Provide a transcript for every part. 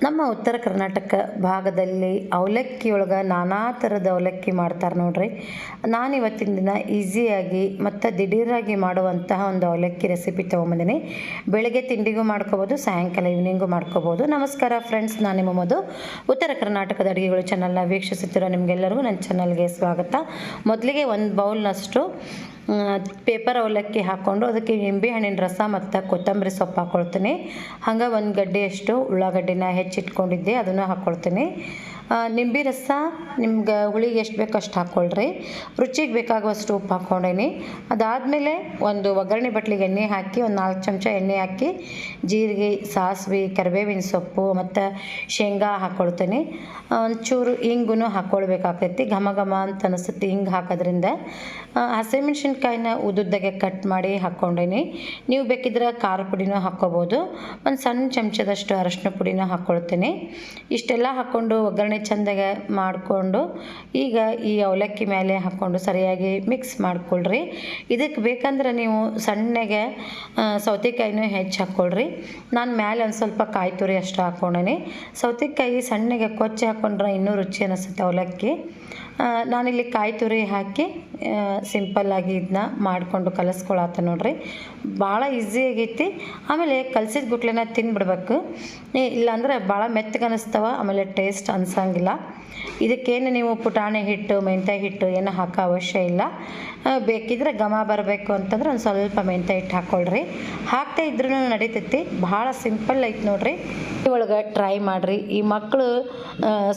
ನಮ್ಮ ಉತ್ತರ ಕರ್ನಾಟಕ ಭಾಗದಲ್ಲಿ ಅವಲಕ್ಕಿಯೊಳಗೆ ನಾನಾ ಥರದ ಅವಲಕ್ಕಿ ಮಾಡ್ತಾರೆ ನೋಡ್ರಿ. ನಾನು ಇವತ್ತಿನ ದಿನ ಈಸಿಯಾಗಿ ಮತ್ತು ದಿಢೀರಾಗಿ ಮಾಡುವಂತಹ ಒಂದು ಅವಲಕ್ಕಿ ರೆಸಿಪಿ ತೊಗೊಂಬಂದಿನಿ. ಬೆಳಗ್ಗೆ ತಿಂಡಿಗೂ ಮಾಡ್ಕೋಬೋದು, ಸಾಯಂಕಾಲ ಈವ್ನಿಂಗು ಮಾಡ್ಕೋಬೋದು. ನಮಸ್ಕಾರ ಫ್ರೆಂಡ್ಸ್, ನಾನು ನಿಮ್ಮ ಮಧು. ಉತ್ತರ ಕರ್ನಾಟಕದ ಅಡುಗೆಗಳು ಚಾನಲ್ನ ವೀಕ್ಷಿಸುತ್ತಿರೋ ನಿಮಗೆಲ್ಲರಿಗೂ ನನ್ನ ಚಾನಲ್ಗೆ ಸ್ವಾಗತ. ಮೊದಲಿಗೆ ಒಂದು ಬೌಲ್ನಷ್ಟು ಪೇಪರ್ ಅವಲಕ್ಕಿ ಹಾಕ್ಕೊಂಡು ಅದಕ್ಕೆ ನಿಂಬೆಹಣ್ಣಿನ ರಸ ಮತ್ತು ಕೊತ್ತಂಬರಿ ಸೊಪ್ಪು ಹಾಕ್ಕೊಳ್ತೀನಿ. ಹಂಗೆ ಒಂದು ಗಡ್ಡೆಯಷ್ಟು ಉಳ್ಳಾಗಡ್ಡಿನ ಹೆಚ್ಚಿಟ್ಕೊಂಡಿದ್ದೆ, ಅದನ್ನು ಹಾಕ್ಕೊಳ್ತೀನಿ. ನಿಂಬೆ ರಸ ನಿಮ್ಗೆ ಹುಳಿಗೆ ಎಷ್ಟು ಬೇಕು ಅಷ್ಟು ಹಾಕ್ಕೊಳ್ರಿ. ರುಚಿಗೆ ಬೇಕಾಗುವಷ್ಟು ಉಪ್ಪು ಹಾಕ್ಕೊಂಡೇನಿ. ಅದಾದಮೇಲೆ ಒಂದು ಒಗ್ಗರಣೆ ಬಟ್ಲಿಗೆ ಎಣ್ಣೆ ಹಾಕಿ ಒಂದು 4 ಚಮಚ ಎಣ್ಣೆ ಹಾಕಿ ಜೀರಿಗೆ, ಸಾಸಿವೆ, ಕರಿಬೇವಿನ ಸೊಪ್ಪು ಮತ್ತು ಶೇಂಗಾ ಹಾಕ್ಕೊಳ್ತೀನಿ. ಒಂಚೂರು ಹಿಂಗೂ ಹಾಕ್ಕೊಳ್ಬೇಕಾಗ್ತೈತಿ. ಘಮ ಘಮ ಅಂತ ಅನಿಸುತ್ತೆ ಹಿಂಗೆ ಹಾಕೋದ್ರಿಂದ. ಹಸಿಮೆಣ್ಸಿನ್ಕಾಯಿನ ಉದ್ದುದ್ದಾಗೆ ಕಟ್ ಮಾಡಿ ಹಾಕ್ಕೊಂಡೇನಿ. ನೀವು ಬೇಕಿದ್ರೆ ಖಾರ ಪುಡಿನೂ ಹಾಕ್ಕೋಬೋದು. ಒಂದು ಸಣ್ಣ ಚಮಚದಷ್ಟು ಅರಶಿನ ಪುಡಿನ ಹಾಕ್ಕೊಳ್ತೀನಿ. ಇಷ್ಟೆಲ್ಲ ಹಾಕ್ಕೊಂಡು ಒಗ್ಗರಣೆ ಚೆಂದಾಗೆ ಮಾಡಿಕೊಂಡು ಈಗ ಈ ಅವಲಕ್ಕಿ ಮೇಲೆ ಹಾಕ್ಕೊಂಡು ಸರಿಯಾಗಿ ಮಿಕ್ಸ್ ಮಾಡ್ಕೊಳ್ರಿ. ಇದಕ್ಕೆ ಬೇಕಂದ್ರೆ ನೀವು ಸಣ್ಣಗೆ ಸೌತೆಕಾಯಿನೂ ಹೆಚ್ಚು ಹಾಕ್ಕೊಳ್ರಿ. ನಾನು ಮೇಲೆ ಒಂದು ಸ್ವಲ್ಪ ಕಾಯಿ ತುರಿ ಅಷ್ಟು ಹಾಕ್ಕೊಂಡೇನಿ. ಸೌತೆಕಾಯಿ ಸಣ್ಣಗೆ ಕೊಚ್ಚಿ ಹಾಕ್ಕೊಂಡ್ರೆ ಇನ್ನೂ ರುಚಿ ಅನಿಸುತ್ತೆ ಅವಲಕ್ಕಿ. ನಾನಿಲ್ಲಿ ಕಾಯಿ ತುರಿ ಹಾಕಿ ಸಿಂಪಲ್ಲಾಗಿ ಇದನ್ನ ಮಾಡಿಕೊಂಡು ಕಲಿಸ್ಕೊಳತ್ತ ನೋಡ್ರಿ. ಭಾಳ ಈಸಿ ಆಗೈತಿ. ಆಮೇಲೆ ಕಲಸಿದ ಗುಟ್ಲೆನ ತಿಂದ್ಬಿಡ್ಬೇಕು, ಇಲ್ಲಾಂದ್ರೆ ಭಾಳ ಮೆತ್ತಗೆ ಅನ್ನಿಸ್ತವ, ಆಮೇಲೆ ಟೇಸ್ಟ್ ಅನ್ಸಂಗಿಲ್ಲ. ಇದಕ್ಕೇನು ನೀವು ಪುಟಾಣಿ ಹಿಟ್ಟು, ಮೆಂತ್ಯ ಹಿಟ್ಟು ಏನು ಹಾಕೋ ಅವಶ್ಯ ಇಲ್ಲ. ಬೇಕಿದ್ರೆ ಘಮ ಬರಬೇಕು ಅಂತಂದ್ರೆ ಒಂದು ಸ್ವಲ್ಪ ಮೆಂತ್ಯ ಹಿಟ್ಟು ಹಾಕ್ಕೊಳ್ರಿ. ಹಾಕ್ತಾ ಇದ್ರೂ ನಡೀತೈತಿ. ಭಾಳ ಸಿಂಪಲ್ ಐತೆ ನೋಡ್ರಿ. ಒಳಗೆ ಟ್ರೈ ಮಾಡಿರಿ. ಈ ಮಕ್ಕಳು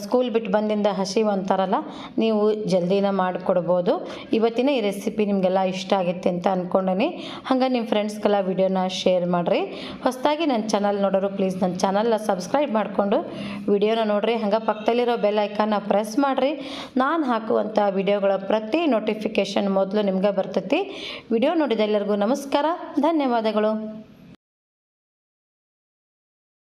ಸ್ಕೂಲ್ ಬಿಟ್ಟು ಬಂದಿಂದ ಹಸಿವು ಅಂತಾರಲ್ಲ, ನೀವು ಜಲ್ದಿನ ಮಾಡಿಕೊಡ್ಬೋದು. ಇವತ್ತಿನ ಈ ರೆಸಿಪಿ ನಿಮಗೆಲ್ಲ ಇಷ್ಟ ಆಗುತ್ತೆ ಅಂತ ಅಂದ್ಕೊಂಡೇನಿ. ಹಂಗೆ ನಿಮ್ಮ ಫ್ರೆಂಡ್ಸ್ಗೆಲ್ಲ ವಿಡಿಯೋನ ಶೇರ್ ಮಾಡಿರಿ. ಹೊಸದಾಗಿ ನನ್ನ ಚಾನಲ್ ನೋಡೋರು ಪ್ಲೀಸ್ ನನ್ನ ಚಾನಲ್ನ ಸಬ್ಸ್ಕ್ರೈಬ್ ಮಾಡಿಕೊಂಡು ವಿಡಿಯೋನ ನೋಡಿರಿ. ಹಂಗೆ ಪಕ್ಕದಲ್ಲಿರೋ ಬೆಲ್ ಐಕಾನ್ನ ಪ್ರೆಸ್ ಮಾಡಿರಿ. ನಾನು ಹಾಕುವಂಥ ವಿಡಿಯೋಗಳ ಪ್ರತಿ ನೋಟಿಫಿಕೇಷನ್ ಮೊದಲು ನಿಮ್ಗೆ ಬರ್ತೈತಿ. ವಿಡಿಯೋ ನೋಡಿದ ಎಲ್ಲರಿಗೂ ನಮಸ್ಕಾರ, ಧನ್ಯವಾದಗಳು.